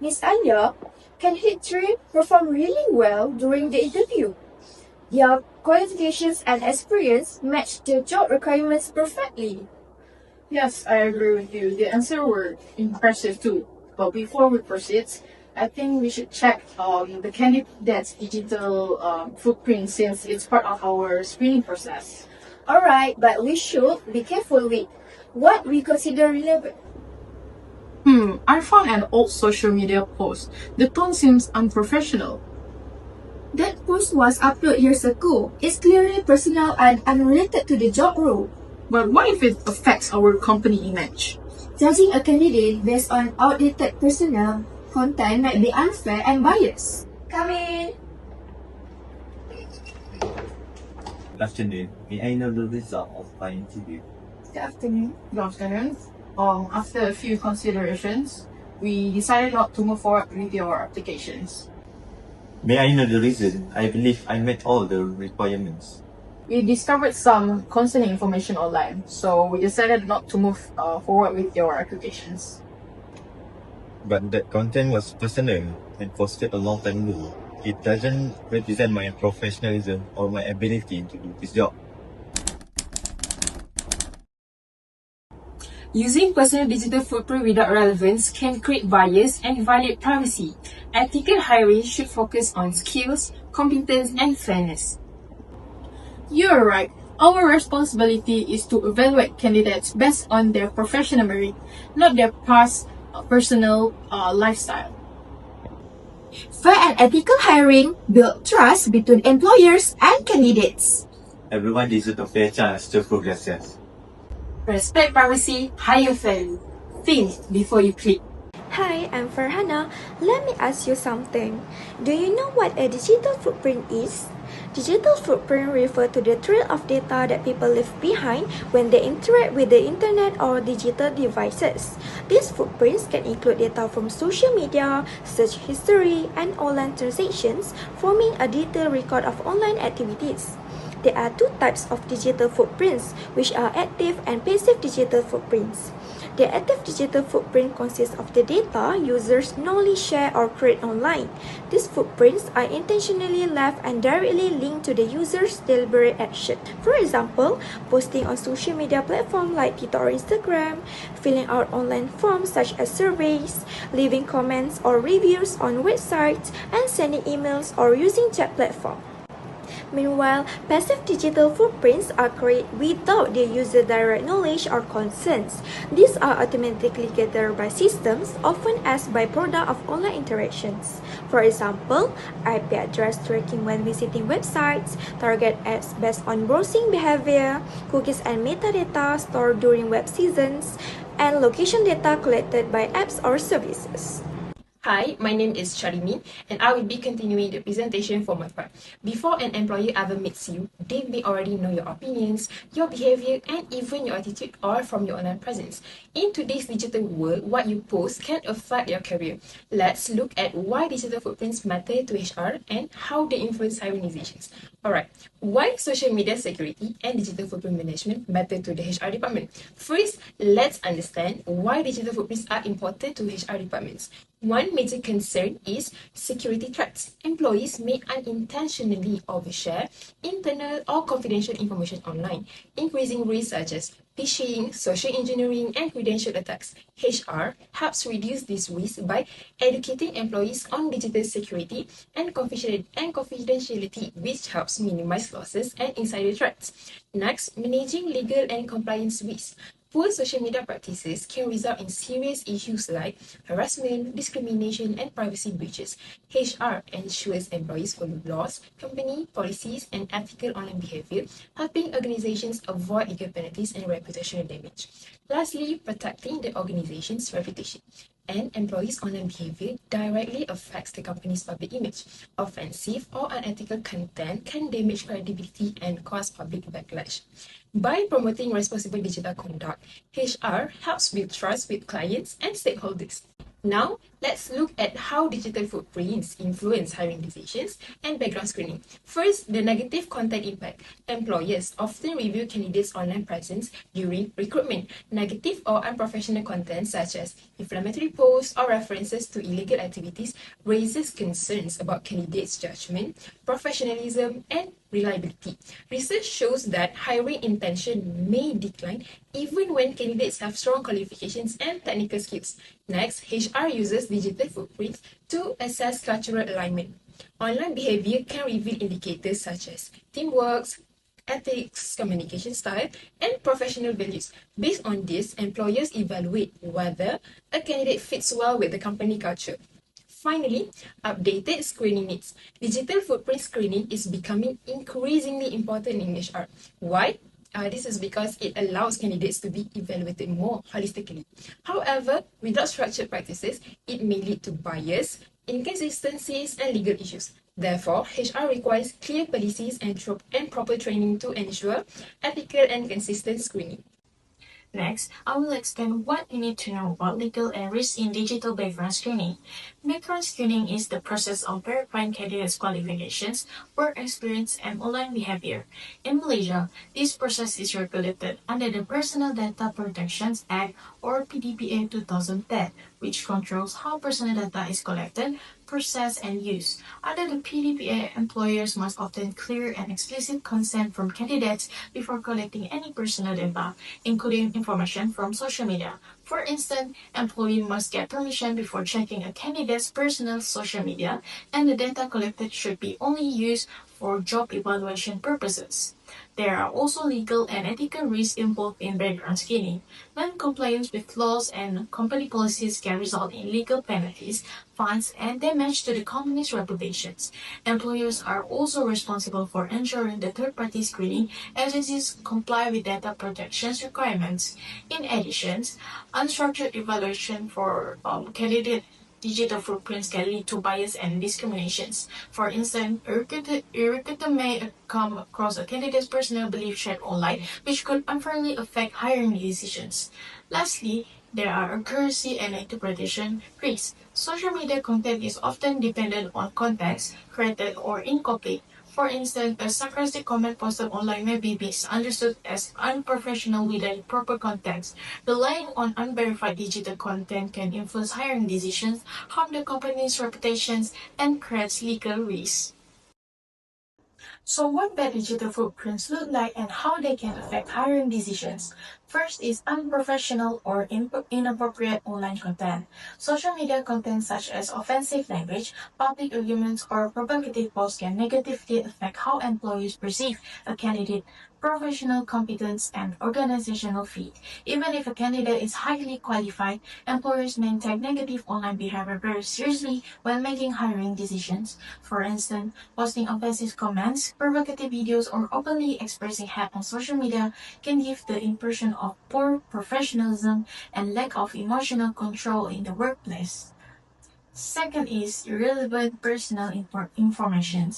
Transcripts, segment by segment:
Miss ALYAA, candidate 3 performed really well during the interview. Their qualifications and experience matched the job requirements perfectly. Yes, I agree with you. The answers were impressive too. But before we proceed, I think we should check the candidate's digital footprint since it's part of our screening process. Alright, but we should be careful with what we consider relevant. I found an old social media post. The tone seems unprofessional. That post was uploaded years ago. It's clearly personal and unrelated to the job role. But what if it affects our company image? Judging a candidate based on outdated personal content might be unfair and biased. Come in. Good afternoon. May I know the result of my interview? Good afternoon. Good afternoon. After a few considerations, we decided not to move forward with your applications. May I know the reason? I believe I met all the requirements. We discovered some concerning information online, so we decided not to move forward with your applications. But that content was personal and posted a long time ago. It doesn't represent my professionalism or my ability to do this job. Using personal digital footprint without relevance can create bias and violate privacy. Ethical hiring should focus on skills, competence, and fairness. You're right. Our responsibility is to evaluate candidates based on their professional merit, not their past personal lifestyle. Fair and ethical hiring build trust between employers and candidates. Everyone deserves a fair chance to progress. Respect privacy, hire fairly. Think before you click. Hi, I'm Farhana. Let me ask you something. Do you know what a digital footprint is? Digital footprint refers to the trail of data that people leave behind when they interact with the internet or digital devices. These footprints can include data from social media, search history, and online transactions, forming a detailed record of online activities. There are two types of digital footprints, which are active and passive digital footprints. The active digital footprint consists of the data users knowingly share or create online. These footprints are intentionally left and directly linked to the user's deliberate action. For example, posting on social media platforms like Twitter or Instagram, filling out online forms such as surveys, leaving comments or reviews on websites, and sending emails or using chat platforms. Meanwhile, passive digital footprints are created without the user's direct knowledge or consent. These are automatically gathered by systems, often as byproduct of online interactions. For example, IP address tracking when visiting websites, target ads based on browsing behavior, cookies and metadata stored during web seasons, and location data collected by apps or services. Hi, my name is Sharimin, and I will be continuing the presentation for my part. Before an employer ever meets you, they may already know your opinions, your behavior, and even your attitude, all from your online presence. In today's digital world, what you post can affect your career. Let's look at why digital footprints matter to HR and how they influence hiring decisions. Alright, why social media security and digital footprint management matter to the HR department? First, let's understand why digital footprints are important to HR departments. One major concern is security threats. Employees may unintentionally overshare internal or confidential information online, increasing risks such as phishing, social engineering, and credential attacks. HR helps reduce this risk by educating employees on digital security and confidentiality, which helps minimize losses and insider threats. Next, managing legal and compliance risks. Poor social media practices can result in serious issues like harassment, discrimination, and privacy breaches. HR ensures employees follow laws, company policies, and ethical online behavior, helping organizations avoid legal penalties and reputational damage. Lastly, protecting the organization's reputation. An employee's online behavior directly affects the company's public image. Offensive or unethical content can damage credibility and cause public backlash. By promoting responsible digital conduct, HR helps build trust with clients and stakeholders. Now, let's look at how digital footprints influence hiring decisions and background screening. First, the negative content impact. Employers often review candidates' online presence during recruitment. Negative or unprofessional content such as inflammatory posts or references to illegal activities raises concerns about candidates' judgment, professionalism, and reliability. Research shows that hiring intention may decline even when candidates have strong qualifications and technical skills. Next, HR uses digital footprints to assess cultural alignment. Online behavior can reveal indicators such as teamwork, ethics, communication style, and professional values. Based on this, employers evaluate whether a candidate fits well with the company culture. Finally, updated screening needs. Digital footprint screening is becoming increasingly important in HR. Why? This is because it allows candidates to be evaluated more holistically. However, without structured practices, it may lead to bias, inconsistencies, and legal issues. Therefore, HR requires clear policies and proper training to ensure ethical and consistent screening. Next, I will explain what you need to know about legal and risk in digital background screening. Background screening is the process of verifying candidates' qualifications, work experience, and online behavior. In Malaysia, this process is regulated under the Personal Data Protections Act or PDPA 2010, which controls how personal data is collected, processed, and used. Under the PDPA, employers must obtain clear and explicit consent from candidates before collecting any personal data, including information from social media. For instance, employee must get permission before checking a candidate's personal social media, and the data collected should be only used for job evaluation purposes. There are also legal and ethical risks involved in background screening. Non-compliance with laws and company policies can result in legal penalties, fines, and damage to the company's reputations. Employers are also responsible for ensuring the third-party screening agencies comply with data protection requirements. In addition, unstructured evaluation for candidate digital footprints can lead to bias and discriminations. For instance, a recruiter may come across a candidate's personal belief shared online, which could unfairly affect hiring decisions. Lastly, there are accuracy and interpretation risks. Social media content is often dependent on context, created or incomplete. For instance, a sarcastic comment posted online may be misunderstood as unprofessional without proper context. Relying on unverified digital content can influence hiring decisions, harm the company's reputations, and create legal risks. So what bad digital footprints look like and how they can affect hiring decisions. First is unprofessional or inappropriate online content. Social media content such as offensive language, public arguments, or provocative posts can negatively affect how employees perceive a candidate, professional competence, and organizational fit. Even if a candidate is highly qualified, employers may take negative online behavior very seriously when making hiring decisions. For instance, posting offensive comments, provocative videos, or openly expressing hate on social media can give the impression of poor professionalism and lack of emotional control in the workplace. Second is irrelevant personal information.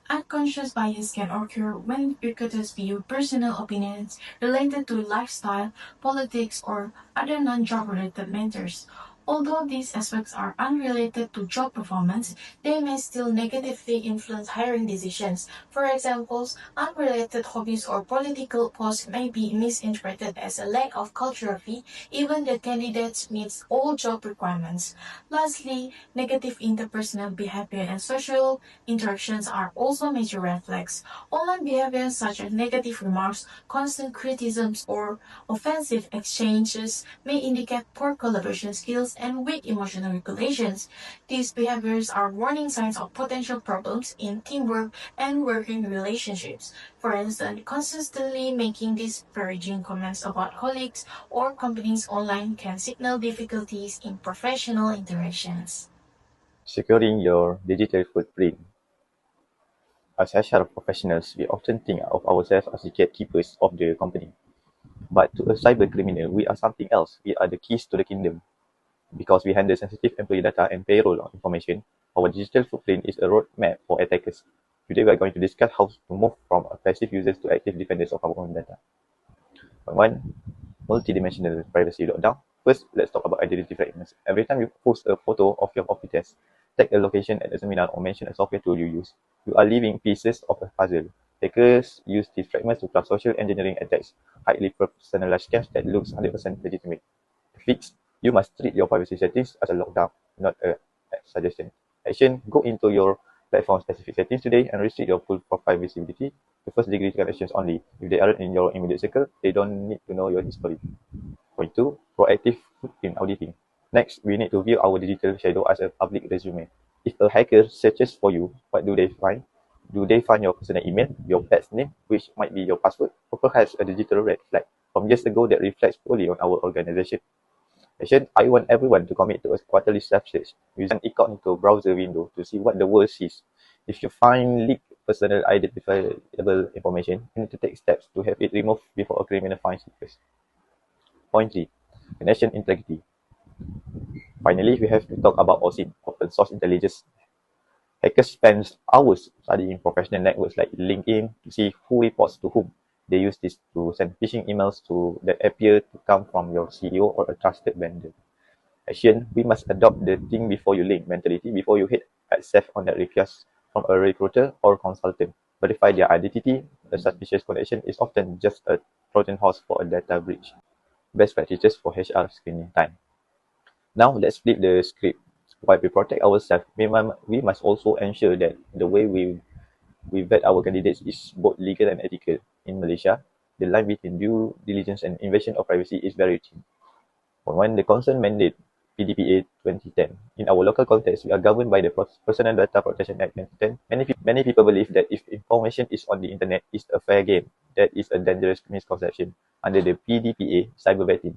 Unconscious bias can occur when recruiters view personal opinions related to lifestyle, politics, or other non-job related matters. Although these aspects are unrelated to job performance, they may still negatively influence hiring decisions. For example, unrelated hobbies or political posts may be misinterpreted as a lack of cultural fit, even the candidates meets all job requirements. Lastly, negative interpersonal behavior and social interactions are also major red flags. Online behavior such as negative remarks, constant criticisms, or offensive exchanges may indicate poor collaboration skills and weak emotional regulations. These behaviors are warning signs of potential problems in teamwork and working relationships. For instance, consistently making disparaging comments about colleagues or companies online can signal difficulties in professional interactions. Securing your digital footprint. As HR professionals, we often think of ourselves as the gatekeepers of the company. But to a cyber criminal, we are something else. We are the keys to the kingdom. Because we handle sensitive employee data and payroll information, our digital footprint is a roadmap for attackers. Today we are going to discuss how to move from passive users to active defenders of our own data. Point 1. Multidimensional privacy lockdown. First, let's talk about identity fragments. Every time you post a photo of your coffee test, tag a location at a seminar, or mention a software tool you use, you are leaving pieces of a puzzle. Hackers use these fragments to craft social engineering attacks, highly personalized scams that looks 100% legitimate. Fix, you must treat your privacy settings as a lockdown, not a suggestion. Action, go into your platform specific settings today and restrict your full profile visibility to first degree connections only. If they aren't in your immediate circle, they don't need to know your history. Point 2, proactive footprint auditing. Next, we need to view our digital shadow as a public resume. If a hacker searches for you, what do they find? Do they find your personal email, your pet's name, which might be your password, or perhaps a digital red flag from years ago that reflects poorly on our organization? I want everyone to commit to a quarterly self-search using an incognito browser window to see what the world sees. If you find leaked personal identifiable information, you need to take steps to have it removed before a criminal finds it first. Point 3, connection integrity. Finally, we have to talk about OSINT, open source intelligence. Hackers spend hours studying professional networks like LinkedIn to see who reports to whom. They use this to send phishing emails that appear to come from your CEO or a trusted vendor. Action, we must adopt the think before you link mentality before you hit accept on that request from a recruiter or consultant. Verify their identity. A suspicious connection is often just a Trojan horse for a data breach. Best practices for HR screening time. Now let's flip the script. While we protect ourselves, we must also ensure that the way we vet our candidates is both legal and ethical. In Malaysia, the line between due diligence and invasion of privacy is very thin. When the concern mandate PDPA 2010, in our local context, we are governed by the Personal Data Protection Act 2010. Many people believe that if information is on the internet, it's a fair game. That is a dangerous misconception. Under the PDPA, cyber vetting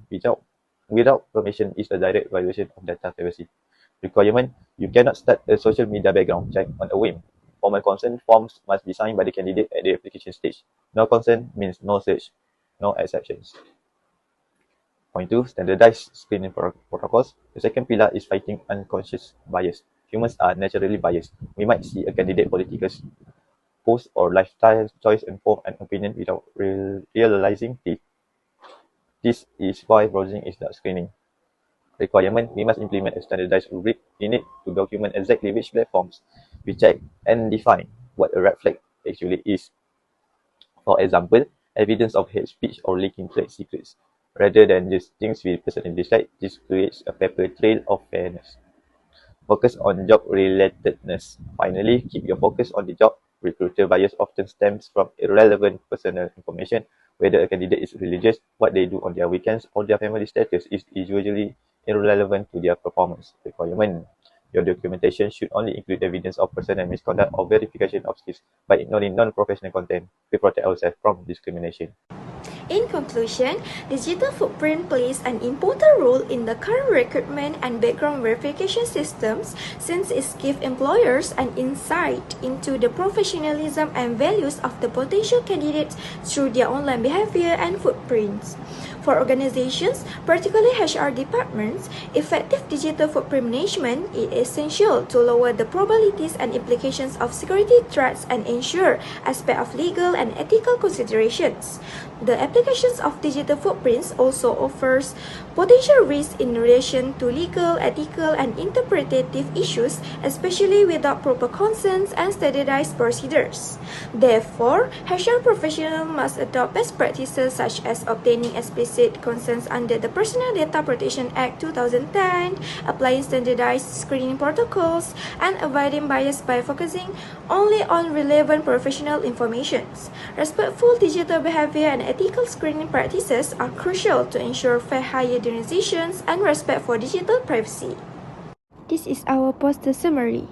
without permission is a direct violation of data privacy. Requirement, you cannot start a social media background check on a whim. Formal consent forms must be signed by the candidate at the application stage. No consent means no search, no exceptions. Point 2, standardized screening protocols. The second pillar is fighting unconscious bias. Humans are naturally biased. We might see a candidate political's post or lifestyle choice and form an opinion without realizing it. This is why browsing is not screening. Requirement, we must implement a standardized rubric in it to document exactly which platforms we check and define what a red flag actually is. For example, evidence of hate speech or leaking trade secrets. Rather than just things we personally dislike, this creates a paper trail of fairness. Focus on job relatedness. Finally, keep your focus on the job. Recruiter bias often stems from irrelevant personal information. Whether a candidate is religious, what they do on their weekends, or their family status is usually irrelevant to their performance. Requirement. Your documentation should only include evidence of personal misconduct or verification of skills. By ignoring non-professional content, we protect ourselves from discrimination. In conclusion, digital footprint plays an important role in the current recruitment and background verification systems since it gives employers an insight into the professionalism and values of the potential candidates through their online behavior and footprints. For organizations, particularly HR departments, effective digital footprint management is essential to lower the probabilities and implications of security threats and ensure aspects of legal and ethical considerations. The applications of digital footprints also offers potential risks in relation to legal, ethical, and interpretative issues, especially without proper consents and standardized procedures. Therefore, HR professionals must adopt best practices such as obtaining explicit consents under the Personal Data Protection Act 2010, applying standardized screening protocols, and avoiding bias by focusing only on relevant professional information. Respectful digital behavior and ethical screening practices are crucial to ensure fair hire decisions and respect for digital privacy. This is our poster summary.